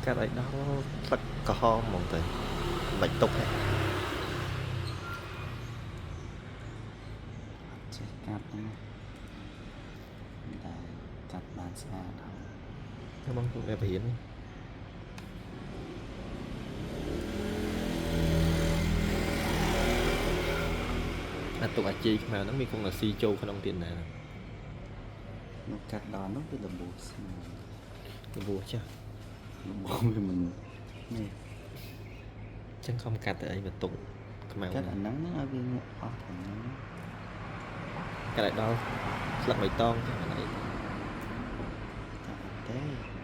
កាត់ឲ្យដល់ទឹកក្រហមហ្មងទៅបាច់ទុកទេចេះកាត់ហ្នឹងតែកាត់បានស្អាតហើយ បងពួកអ្នកបរៀនអាទុកអាជីខ្មៅហ្នឹងមានគង់តែស៊ីចូលក្នុងទៀតណានោះកាត់ដល់នោះគឺលំបូស្មើ លបួចាស់ លំបូវាមិននេះ ចឹងខំកាត់ទៅអីមកទុកខ្មៅ កាត់អាហ្នឹងឲ្យវាងាក់អស់ទាំងហ្នឹង កាត់ឲ្យដល់ស្លឹកបៃតងចឹងអី តែ